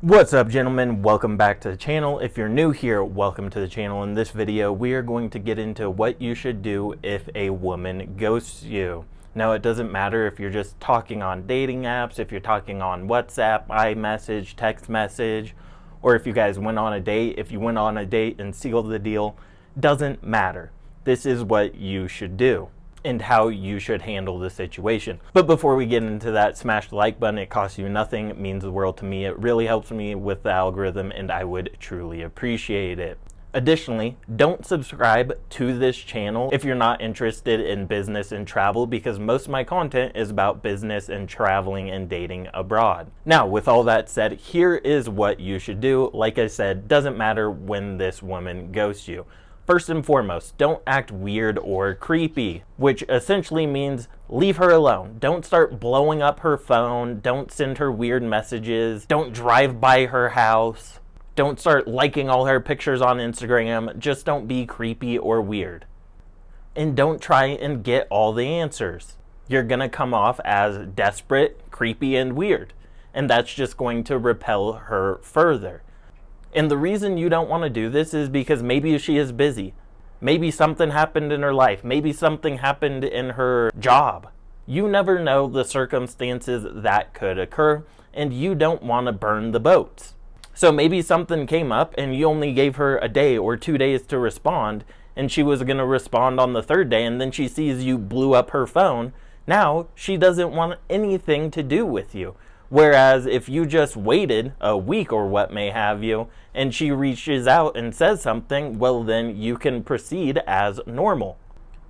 What's up, gentlemen? Welcome back to the channel. If you're new here, welcome to the channel. In this video, we are going to get into what you should do if a woman ghosts you. Now, it doesn't matter if you're just talking on dating apps, if you're talking on WhatsApp, iMessage, text message, or if you guys went on a date. If you went on a date and sealed the deal, doesn't matter. This is what you should do and how you should handle the situation. But before we get into that, smash the like button. It costs you nothing. It means the world to me. It really helps me with the algorithm, and I would truly appreciate it. Additionally, don't subscribe to this channel if you're not interested in business and travel, because most of my content is about business and traveling and dating abroad. Now, with all that said, here is what you should do. Like I said, doesn't matter when this woman ghosts you. First and foremost, don't act weird or creepy, which essentially means leave her alone. Don't start blowing up her phone. Don't send her weird messages. Don't drive by her house. Don't start liking all her pictures on Instagram. Just don't be creepy or weird. And don't try and get all the answers. You're going to come off as desperate, creepy, and weird. And that's just going to repel her further. And the reason you don't want to do this is because maybe she is busy. Maybe something happened in her life. Maybe something happened in her job. You never know the circumstances that could occur, and you don't want to burn the boats. So maybe something came up and you only gave her a day or 2 days to respond, and she was going to respond on the third day, and then she sees you blew up her phone. Now she doesn't want anything to do with you. Whereas if you just waited a week or what may have you, and she reaches out and says something, well, then you can proceed as normal.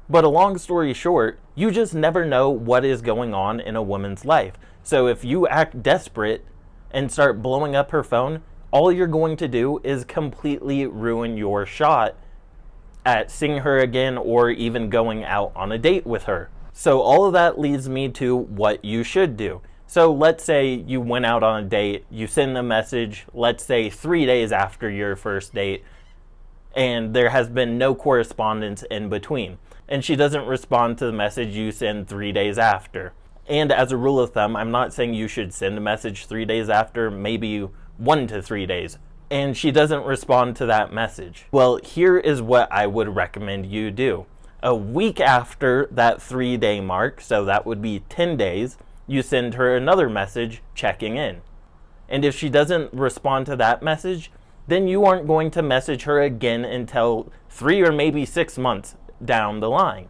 But a long story short, you just never know what is going on in a woman's life. So if you act desperate and start blowing up her phone, all you're going to do is completely ruin your shot at seeing her again or even going out on a date with her. So all of that leads me to what you should do. So let's say you went out on a date, you send a message, let's say 3 days after your first date, and there has been no correspondence in between. And she doesn't respond to the message you send 3 days after. And as a rule of thumb, I'm not saying you should send a message 3 days after, maybe 1 to 3 days. And she doesn't respond to that message. Well, here is what I would recommend you do. A week after that 3-day mark, so that would be 10 days, you send her another message checking in. And if she doesn't respond to that message, then you aren't going to message her again until 3 or maybe 6 months down the line.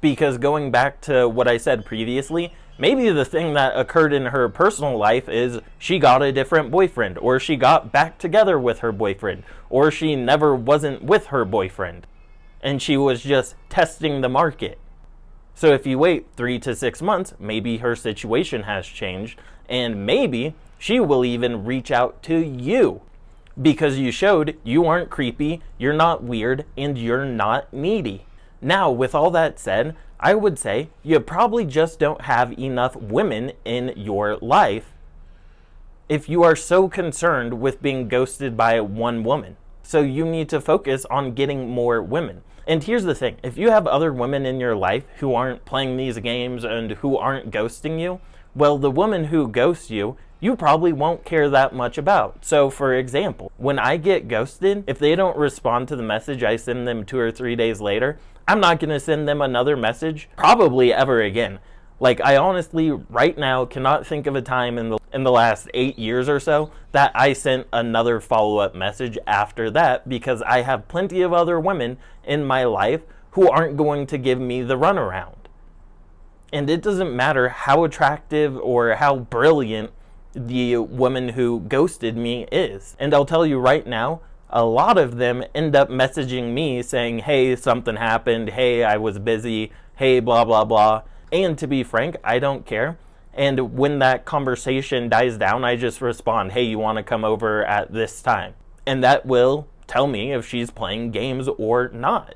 Because going back to what I said previously, maybe the thing that occurred in her personal life is she got a different boyfriend, or she got back together with her boyfriend, or she never wasn't with her boyfriend, and she was just testing the market. So if you wait 3 to 6 months, maybe her situation has changed, and maybe she will even reach out to you because you showed you aren't creepy, you're not weird, and you're not needy. Now, with all that said, I would say you probably just don't have enough women in your life if you are so concerned with being ghosted by one woman. So you need to focus on getting more women. And here's the thing, if you have other women in your life who aren't playing these games and who aren't ghosting you, well, the woman who ghosts you, you probably won't care that much about. So for example, when I get ghosted, if they don't respond to the message I send them 2 or 3 days later, I'm not going to send them another message probably ever again. Like, I honestly right now cannot think of a time in the last 8 years or so that I sent another follow-up message after that, because I have plenty of other women in my life who aren't going to give me the runaround. And it doesn't matter how attractive or how brilliant the woman who ghosted me is. And I'll tell you right now, a lot of them end up messaging me saying, hey, something happened, hey, I was busy, hey, blah, blah, blah. And to be frank, I don't care. And when that conversation dies down, I just respond, hey, you want to come over at this time? And that will tell me if she's playing games or not.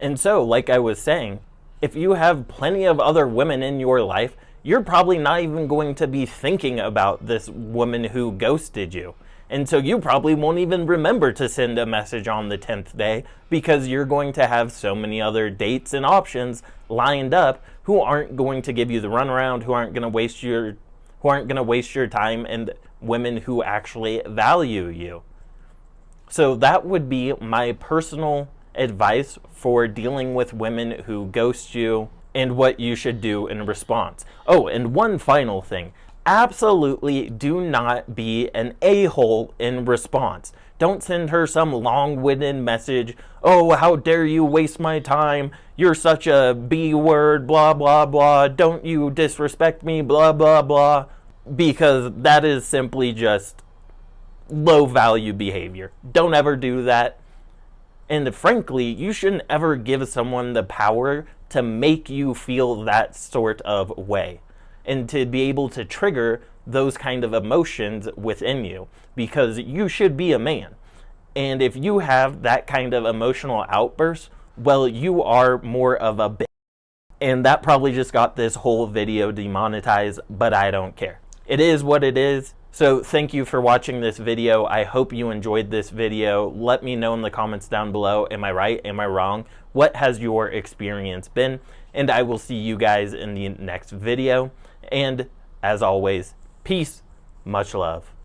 And so, like I was saying, if you have plenty of other women in your life, you're probably not even going to be thinking about this woman who ghosted you. And so you probably won't even remember to send a message on the 10th day, because you're going to have so many other dates and options lined up who aren't going to give you the runaround, who aren't going to waste your who aren't going to waste your time, and women who actually value you. So that would be my personal advice for dealing with women who ghost you and what you should do in response. Oh, and one final thing. Absolutely do not be an a-hole in response. Don't send her some long-winded message. Oh, how dare you waste my time. You're such a B-word, blah, blah, blah. Don't you disrespect me, blah, blah, blah. Because that is simply just low-value behavior. Don't ever do that. And frankly, you shouldn't ever give someone the power to make you feel that sort of way and to be able to trigger those kind of emotions within you, because you should be a man. And if you have that kind of emotional outburst, well, you are more of a bitch. And that probably just got this whole video demonetized, but I don't care. It is what it is. So thank you for watching this video. I hope you enjoyed this video. Let me know in the comments down below. Am I right? Am I wrong? What has your experience been? And I will see you guys in the next video. And as always, peace, much love.